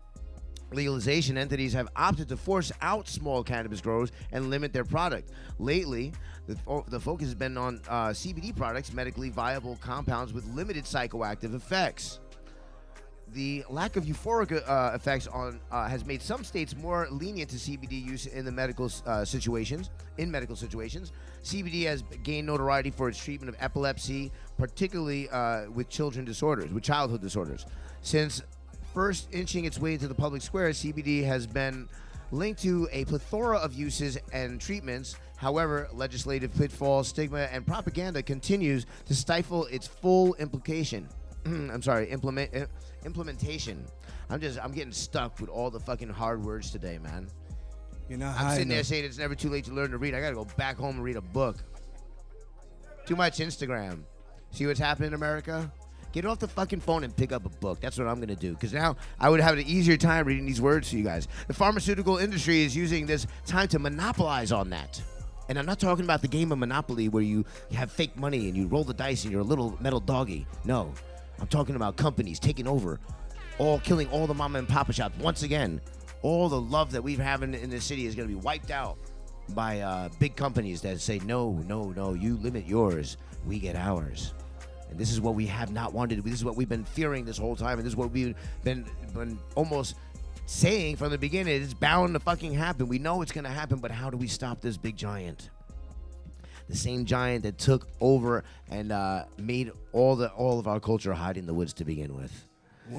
legalization, entities have opted to force out small cannabis growers and limit their product. Lately, the focus has been on CBD products, medically viable compounds with limited psychoactive effects. The lack of euphoric effects has made some states more lenient to CBD use in the medical situations. CBD has gained notoriety for its treatment of epilepsy, particularly with childhood disorders. Since first inching its way into the public square, CBD has been linked to a plethora of uses and treatments. However, legislative pitfalls, stigma, and propaganda continues to stifle its full implementation. I'm getting stuck with all the fucking hard words today, man. I'm sitting there saying it's never too late to learn to read. I gotta go back home and read a book. Too much Instagram. See what's happening in America? Get off the fucking phone and pick up a book. That's what I'm going to do. Because now I would have an easier time reading these words to you guys. The pharmaceutical industry is using this time to monopolize on that. And I'm not talking about the game of Monopoly where you have fake money and you roll the dice and you're a little metal doggy. No. I'm talking about companies taking over, killing all the mama and papa shops. Once again, all the love that we've having in this city is going to be wiped out. by big companies that say, no, no, no, you limit yours, we get ours. And this is what we have not wanted. This is what we've been fearing this whole time. And this is what we've been almost saying from the beginning. It's bound to fucking happen. We know it's going to happen, but how do we stop this big giant? The same giant that took over and made all of our culture hide in the woods to begin with.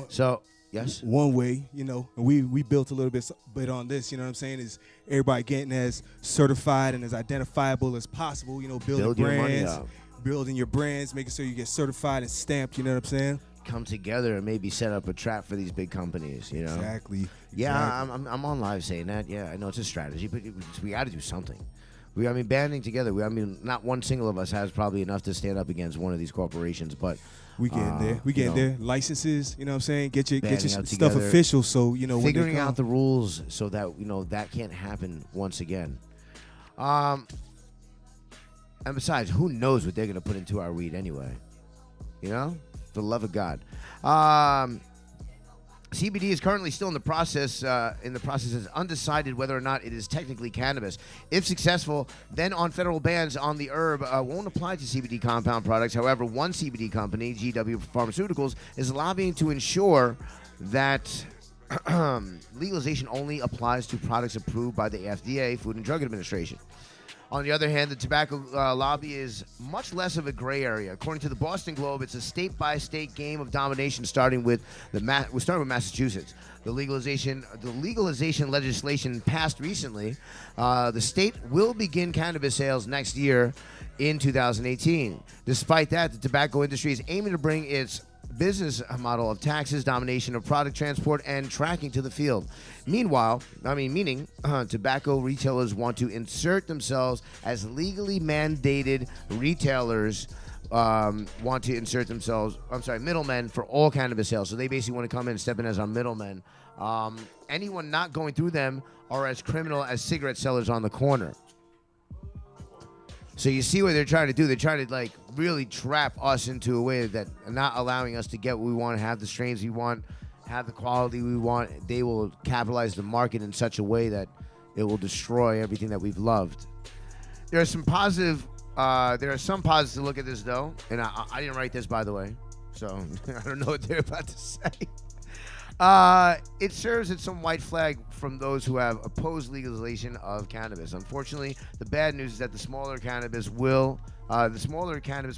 So, yes? One way, and we built a little bit on this, you know what I'm saying, is everybody getting as certified and as identifiable as possible, building brands. Building your brands, making sure you get certified and stamped, you know what I'm saying? Come together and maybe set up a trap for these big companies, Exactly. Yeah, I'm on live saying that. Yeah, I know it's a strategy, but we got to do something. Banding together. Not one single of us has probably enough to stand up against one of these corporations, but we getting there. We getting there. Licenses, you know what I'm saying? Get your stuff together, official, so figuring out the rules so that that can't happen once again. And besides, who knows what they're going to put into our weed anyway? For the love of God. CBD is currently still in the process. Is undecided whether or not it is technically cannabis. If successful, then on federal bans on the herb won't apply to CBD compound products. However, one CBD company, GW Pharmaceuticals, is lobbying to ensure that legalization only applies to products approved by the FDA, Food and Drug Administration. On the other hand, the tobacco lobby is much less of a gray area. According to the Boston Globe, it's a state-by-state game of domination, starting with Massachusetts. The legalization legislation passed recently. The state will begin cannabis sales next year in 2018. Despite that, the tobacco industry is aiming to bring its business model of taxes, domination of product transport, and tracking to the field. Meaning tobacco retailers want to insert themselves as legally mandated retailers. Middlemen for all cannabis sales. So they basically want to come in and step in as our middlemen. Anyone not going through them are as criminal as cigarette sellers on the corner. So you see what they're trying to do. They're trying to really trap us into a way that not allowing us to get what we want, have the strains we want, have the quality we want. They will capitalize the market in such a way that it will destroy everything that we've loved. There are some positives to look at this though, and I didn't write this, by the way, so I don't know what they're about to say. It serves as some white flag from those who have opposed legalization of cannabis. Unfortunately, the bad news is that the smaller cannabis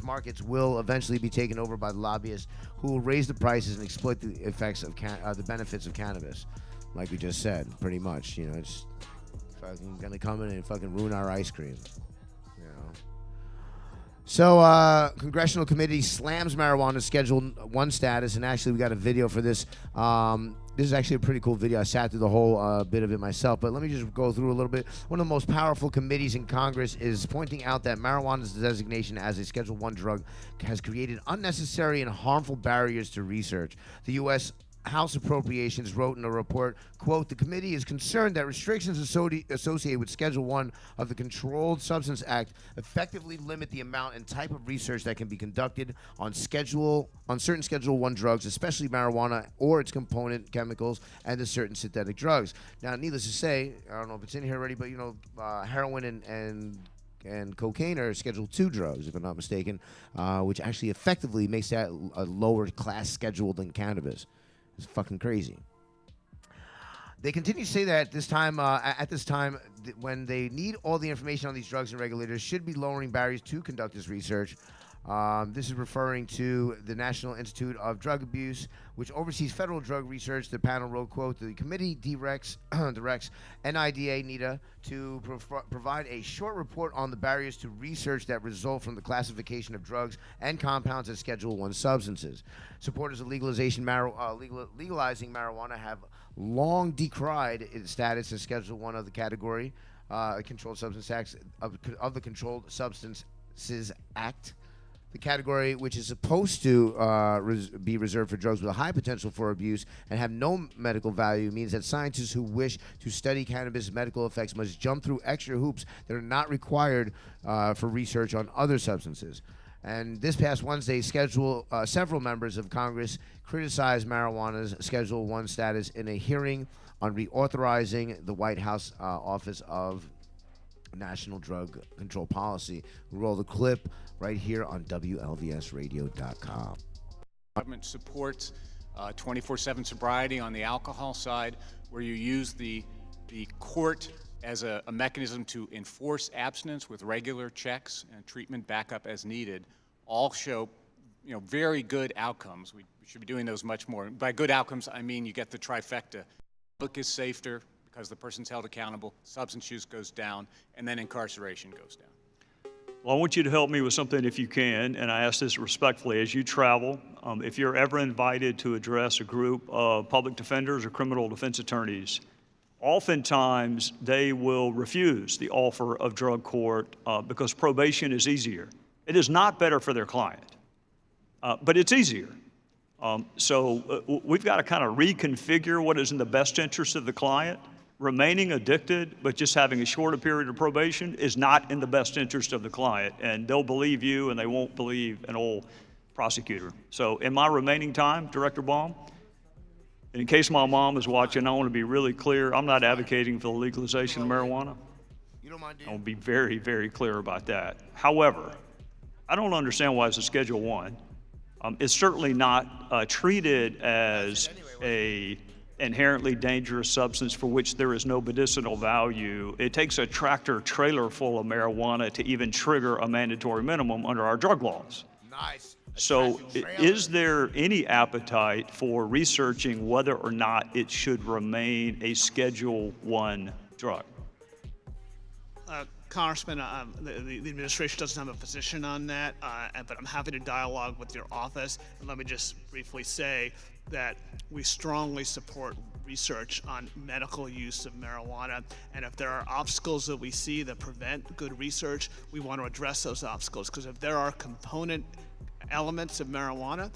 markets will eventually be taken over by the lobbyists who will raise the prices and exploit the effects of the benefits of cannabis. Like we just said, pretty much, it's fucking gonna come in and fucking ruin our ice cream. So, Congressional Committee slams marijuana Schedule 1 status, and actually we got a video for this. This is actually a pretty cool video. I sat through the whole bit of it myself, but let me just go through a little bit. One of the most powerful committees in Congress is pointing out that marijuana's designation as a Schedule 1 drug has created unnecessary and harmful barriers to research. The U.S. House Appropriations wrote in a report, quote, "The committee is concerned that restrictions associated with Schedule 1 of the Controlled Substance Act effectively limit the amount and type of research that can be conducted on certain Schedule 1 drugs, especially marijuana or its component chemicals, and to certain synthetic drugs." Now, needless to say, I don't know if it's in here already, but heroin and cocaine are Schedule 2 drugs, if I'm not mistaken, which actually effectively makes that a lower class schedule than cannabis. It's fucking crazy. They continue to say that at this time, when they need all the information on these drugs, and regulators should be lowering barriers to conduct this research. This is referring to the National Institute of Drug Abuse, which oversees federal drug research. The panel wrote, quote, "The committee directs NIDA, NIDA to provide a short report on the barriers to research that result from the classification of drugs and compounds as Schedule 1 substances. Supporters of legalizing marijuana have long decried its status as Schedule 1 of the category, Controlled Substance Act of the Controlled Substances Act. The category, which is supposed to be reserved for drugs with a high potential for abuse and have no medical value, means that scientists who wish to study cannabis' medical effects must jump through extra hoops that are not required for research on other substances. And this past Wednesday, several members of Congress criticized marijuana's Schedule 1 status in a hearing on reauthorizing the White House Office of national drug control policy. We'll roll the clip right here on WLVSradio.com. Government supports 24/7 sobriety on the alcohol side, where you use the court as a mechanism to enforce abstinence with regular checks and treatment backup as needed. All show, very good outcomes. We should be doing those much more. By good outcomes, I mean you get the trifecta. Public is safer because the person's held accountable, substance use goes down, and then incarceration goes down. Well, I want you to help me with something if you can, and I ask this respectfully. As you travel, if you're ever invited to address a group of public defenders or criminal defense attorneys, oftentimes they will refuse the offer of drug court because probation is easier. It is not better for their client, but it's easier. So we've got to kind of reconfigure what is in the best interest of the client. Remaining addicted, but just having a shorter period of probation is not in the best interest of the client, and they'll believe you and they won't believe an old prosecutor. So in my remaining time, Director Baum, in case my mom is watching, I want to be really clear. I'm not advocating for the legalization of marijuana. I will be very, very clear about that. However, I don't understand why it's a Schedule 1. It's certainly not treated as a inherently dangerous substance for which there is no medicinal value. It takes a tractor trailer full of marijuana to even trigger a mandatory minimum under our drug laws. Nice. So is there any appetite for researching whether or not it should remain a Schedule 1 drug? Congressman, the administration doesn't have a position on that, but I'm happy to dialogue with your office. And let me just briefly say that we strongly support research on medical use of marijuana. And if there are obstacles that we see that prevent good research, we want to address those obstacles. Because if there are component elements of marijuana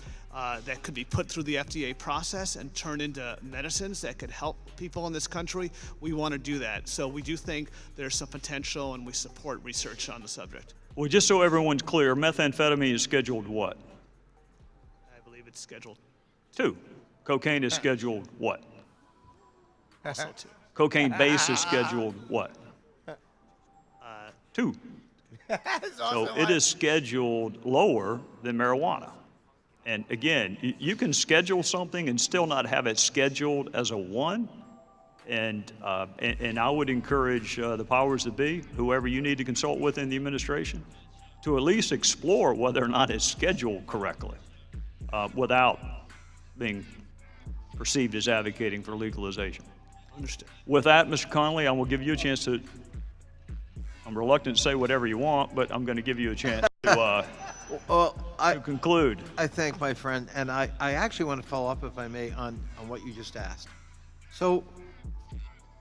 that could be put through the FDA process and turned into medicines that could help people in this country, we want to do that. So we do think there's some potential, and we support research on the subject. Well, just so everyone's clear, methamphetamine is scheduled what? I believe it's scheduled 2. Cocaine is scheduled what? also 2. Cocaine base is scheduled what? 2. So it is scheduled lower than marijuana. And again, you can schedule something and still not have it scheduled as a 1. And I would encourage the powers that be, whoever you need to consult with in the administration, to at least explore whether or not it's scheduled correctly without being perceived as advocating for legalization. Understood. With that, Mr. Connolly, I will give you a chance to, I'm reluctant to say whatever you want, but I'm going to give you a chance to conclude. I thank my friend, and I actually want to follow up, if I may, on what you just asked. So,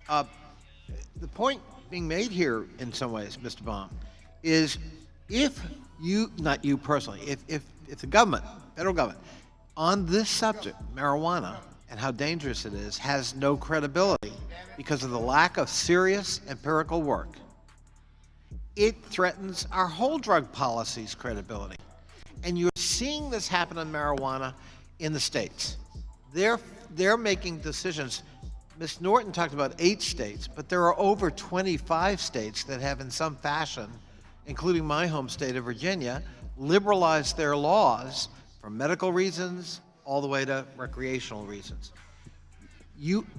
the point being made here, in some ways, Mr. Baum, is if you, not you personally, if the government, federal government, on this subject, marijuana, and how dangerous it is, has no credibility because of the lack of serious empirical work, it threatens our whole drug policy's credibility. And you're seeing this happen in marijuana in the states. They're making decisions. Ms. Norton talked about 8 states, but there are over 25 states that have in some fashion, including my home state of Virginia, liberalized their laws for medical reasons all the way to recreational reasons.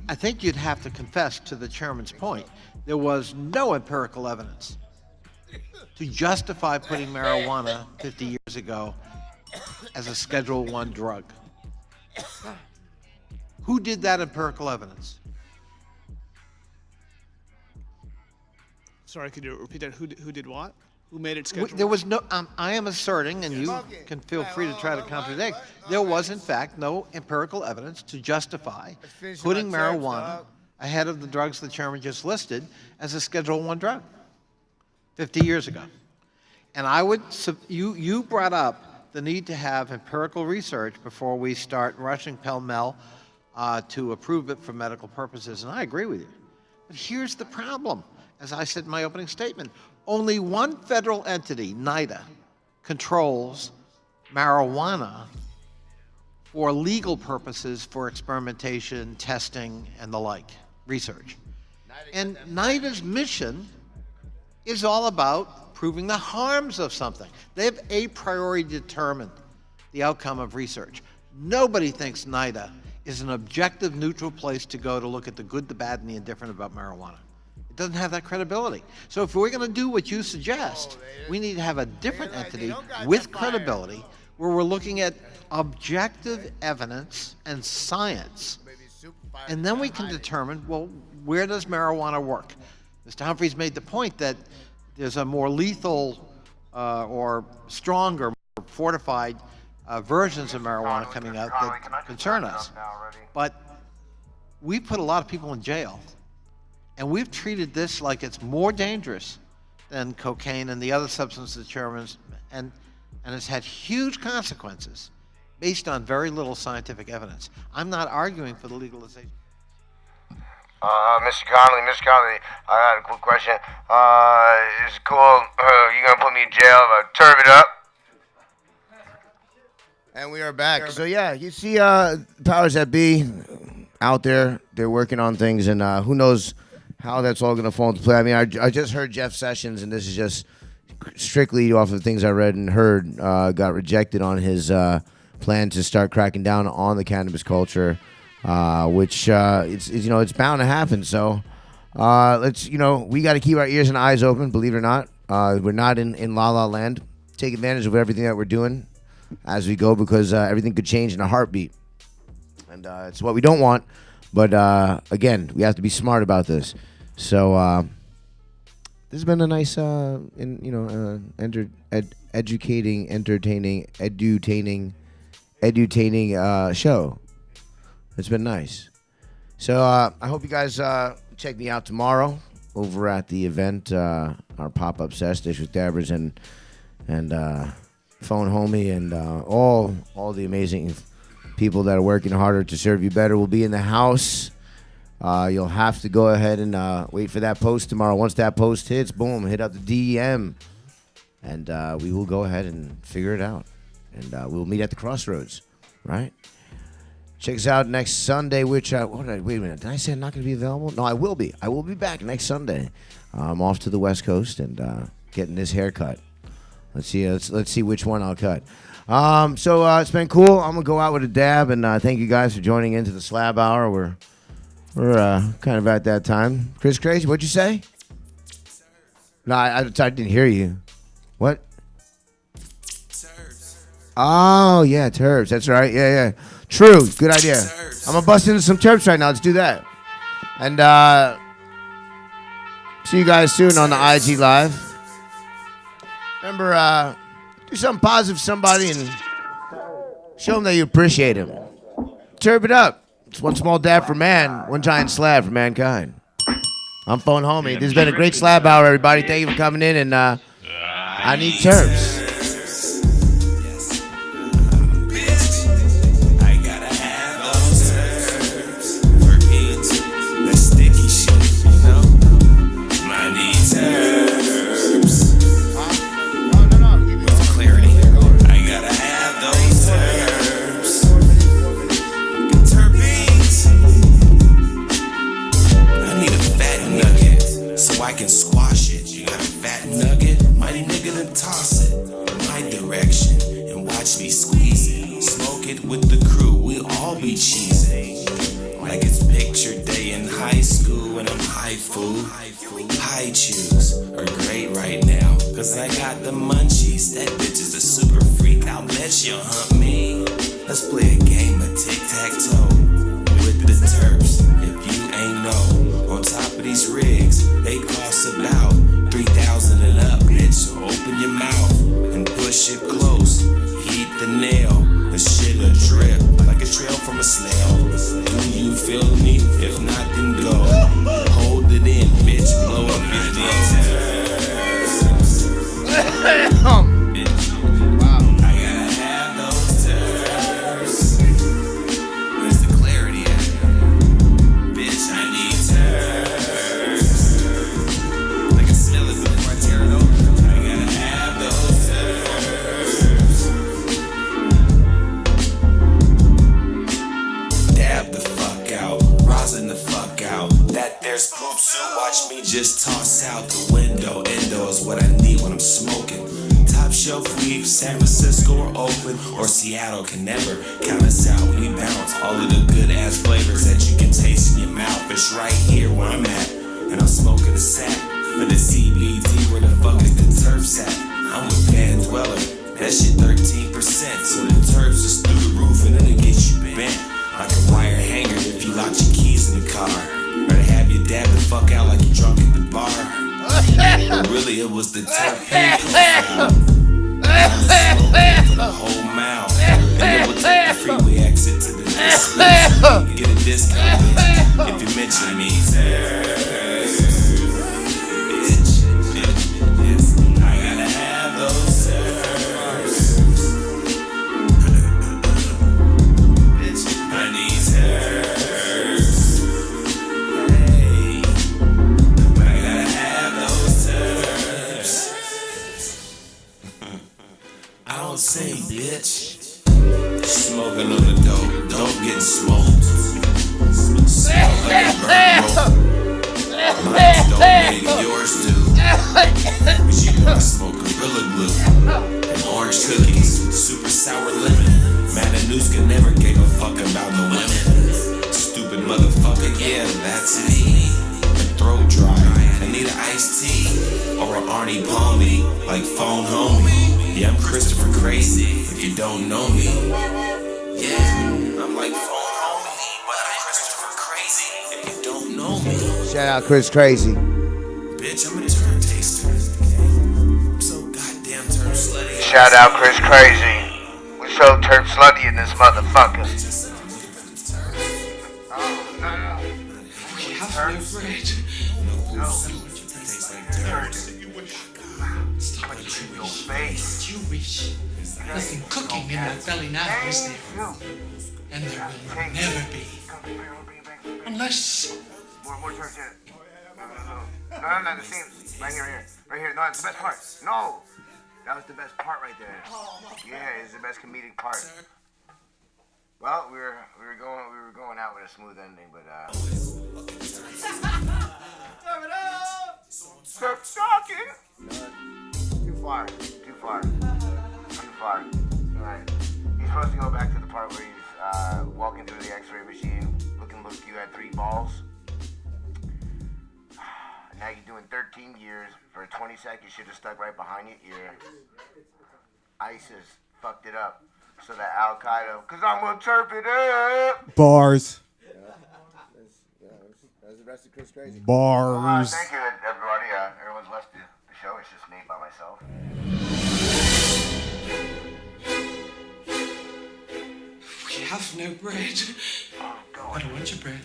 I think you'd have to confess to the chairman's point, there was no empirical evidence to justify putting marijuana 50 years ago as a Schedule 1 drug. Who did that empirical evidence? Sorry, could you repeat that? Who did what? Who made it scheduled? There was no, I am asserting, and you can feel free to try to contradict, there was in fact no empirical evidence to justify putting marijuana ahead of the drugs the chairman just listed as a Schedule 1 drug 50 years ago. And I would, you brought up the need to have empirical research before we start rushing pell-mell to approve it for medical purposes, and I agree with you. But here's the problem. As I said in my opening statement, only one federal entity, NIDA, controls marijuana for legal purposes for experimentation, testing, and the like, research. And NIDA's mission is all about proving the harms of something. They've a priori determined the outcome of research. Nobody thinks NIDA is an objective, neutral place to go to look at the good, the bad, and the indifferent about marijuana. It doesn't have that credibility. So if we're going to do what you suggest, we need to have a different entity with credibility where we're looking at objective evidence and science. And then we can determine, well, where does marijuana work? Mr. Humphreys made the point that there's a more lethal or stronger, more fortified versions of marijuana coming out that concern us. But we put a lot of people in jail, and we've treated this like it's more dangerous than cocaine and the other substances Chairman's, and it's had huge consequences based on very little scientific evidence. I'm not arguing for the legalization. Mr. Connolly, I got a quick question. Is it cool? You gonna put me in jail if I turb it up? And we are back. So yeah, you see powers that be out there, they're working on things, and who knows how that's all going to fall into play. I mean, I just heard Jeff Sessions, and this is just strictly off of things I read and heard, got rejected on his plan to start cracking down on the cannabis culture, which it's bound to happen. So we got to keep our ears and eyes open. Believe it or not, we're not in La La Land. Take advantage of everything that we're doing as we go, because everything could change in a heartbeat, and it's what we don't want. But again, we have to be smart about this. So this has been a nice, educating, entertaining, edutaining show. It's been nice. So I hope you guys check me out tomorrow over at the event, our pop-up session with Dabbers and Phone Homie and all the amazing people that are working harder to serve you better will be in the house. You'll have to go ahead and wait for that post tomorrow. Once that post hits, boom, hit up the DEM, and we will go ahead and figure it out. And we'll meet at the crossroads, right? Check us out next Sunday, which, wait a minute, did I say I'm not going to be available? No, I will be. I will be back next Sunday. I'm off to the West Coast and getting this haircut. Let's see which one I'll cut. So it's been cool. I'm gonna go out with a dab, and thank you guys for joining into the Slab Hour. We're kind of at that time. Chris Crazy, what'd you say? No, I didn't hear you. What? Oh yeah, Terps. That's right. Yeah. True. Good idea. I'm gonna bust into some Terps right now. Let's do that. And see you guys soon on the IG Live. Remember, do something positive for somebody and show them that you appreciate him. Turb it up. It's one small dab for man, one giant slab for mankind. I'm Phone Homie. This has been a great Slab Hour, everybody. Thank you for coming in, and I need Terps. I can squash it. You got a fat nugget? Mighty nigga, then toss it my direction and watch me squeeze it. Smoke it with the crew, we all be cheesing. Like it's picture day in high school and I'm high food. High chews are great right now, cause I got the munchies. That bitch is a super freak, I'll bet you'll hunt me. Let's play a game of tic-tac-toe with the Terps. If you ain't know, on top of these rigs, they cost about 3,000 and up, bitch. So open your mouth and push it close. Heat the nail, the shit'll drip like a trail from a snail. Do you feel me? If not, then go. Hold it in, bitch. Blow up your dance. There's poop, so watch me just toss out the window. Endo I need when I'm smoking. Top shelf weed, San Francisco or Oakland or Seattle can never count us out when we bounce. All of the good ass flavors that you can taste in your mouth. It's right here where I'm at, and I'm smoking a sack of the CBD. Where the fuck is the turfs at? I'm with Van Dweller, that shit 13%. So the turfs is through the roof and it'll get you bent like a wire hanger if you locked your keys in the car. Or to have your dad the fuck out like you drunk at the bar. But really it was the terpene for the whole mile. And then we'll take the freeway exit to the dispensary. Get a discount, bitch, if you mention me. Bitch, I gotta have those terps. Bitch, I need terps. Hey, I gotta have those terps. I don't sing, bitch. Smoking on the dope, dope getting smoked. Smell like a burnt rope. Mine's don't make yours do. But you know I smoke Gorilla Glue and orange cookies, super sour lemon. Matanuska never gave a fuck about the women. Stupid motherfucker, yeah, that's me. My throat dry, I need an iced tea or an Arnie Palmy, like phone homie. Yeah, I'm Christopher Crazy, if you don't know me. Yeah, I'm like phone homie, but I'm Christopher Crazy, if you don't know me. Shout out Chris Crazy. Bitch, I'm a turn taster. I'm so goddamn turn slutty. Shout out Chris Crazy. We so turn slutty in this motherfucker. We have no bread. No. Tastes like dirt. Stop it, you wish. You wish. Nothing cooking in that belly now, is there? And there will never be. Unless... More church in it. No, the same. Right here. No, that's the best part. No! That was the best part right there. Yeah, it's the best comedic part. Well, we were going out with a smooth ending, but Stop talking! Too far. Alright. He's supposed to go back to the part where he's walking through the x-ray machine, looking like you had 3 balls. Now you're doing 13 years for 20 seconds. Should have stuck right behind your ear. ISIS fucked it up. So that Al Qaeda, cause I'm gonna chirp it up. Bars. That's the rest of Chris Crazy. Bars. Thank you, everybody. Everyone's left the show. It's just me by myself. We have no bread. I don't want your bread.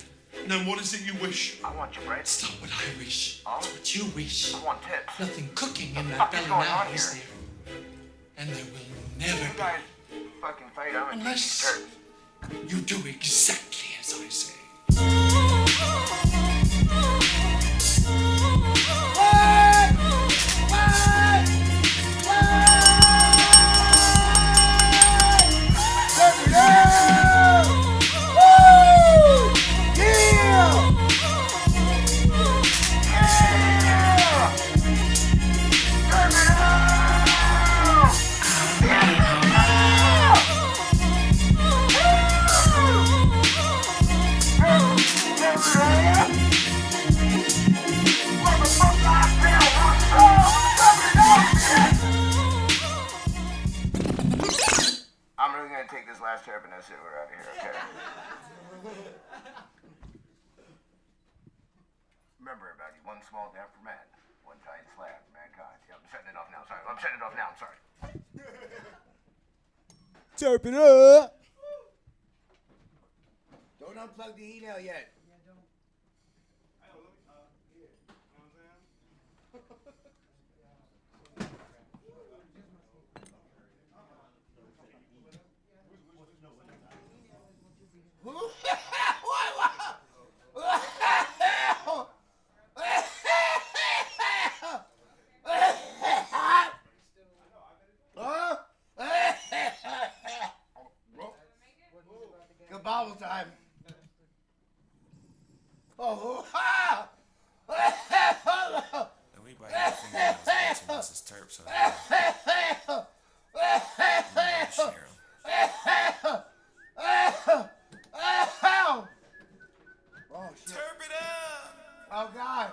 No, what is it you wish? I want your bread. It's not what I wish. It's what you wish. I want tips. Nothing cooking in that belly now, is there? And there will never You guys fucking fight. I'm gonna unless you do exactly as I say. I'm really gonna take this last trip and that's it. We're out of here, okay? Remember, everybody, one small step for man, one giant slab for mankind. Yeah, I'm shutting it off now. Sorry, I'm shutting it off now. I'm sorry. Turp it up. Don't unplug the email yet. Good bobble time. Nas Terps on here. Oh, shit. Turp it up! Oh, God.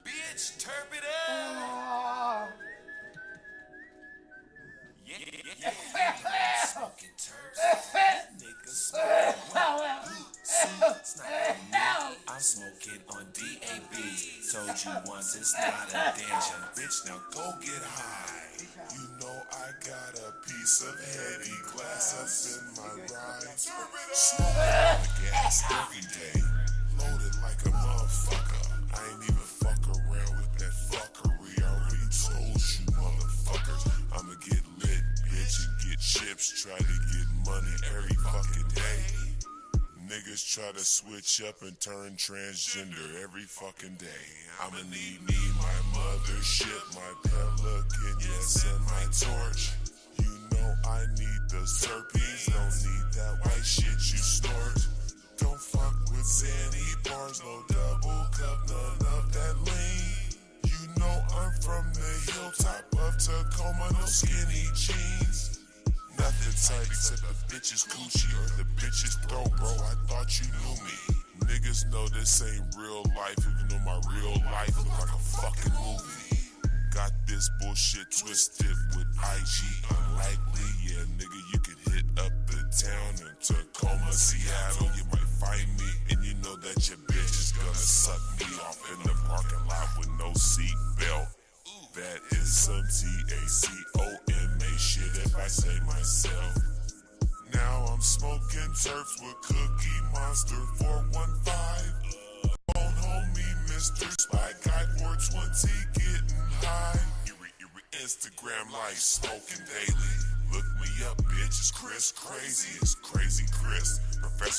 Bitch, turp it up! Yeah. Smoking terps. Niggas smoking what? It's not for me. I'm smoking on DAB. Told you once it's not a danger. Bitch, now go get high. You know I got a piece of heady glass up in my ride. Smoking on the gas every day. Loaded like a motherfucker. I ain't even fuck around with that fuckery. I already told you motherfuckers. I'ma get lit, bitch, and get chips. Try to get money every fucking day. Niggas try to switch up and turn transgender every fucking day. I'ma need me, my mothership, my pelican, yes, and my torch. You know I need the terpenes, don't need that white shit you snort. Don't fuck with Zanny bars, no double cup, none of that lean. You know I'm from the hilltop of Tacoma, no skinny jeans. Nothing tight except the bitch's coochie or the bitch's throat, bro. I thought you knew me. Niggas know this ain't real life, even though my real life look like a fucking movie. Got this bullshit twisted with IG unlikely. Yeah, nigga, you can hit up the town in Tacoma, Seattle. You might find me, and you know that your bitch is gonna suck me off in the parking lot with no seat belt. That is some TACOMA shit if I say myself. Now I'm smoking terps with Cookie Monster 415. Phone homie, Mr. Spy Guy 420 getting high. Instagram life smoking daily. Look me up, bitch. It's Chris Crazy. It's Crazy Chris. Professor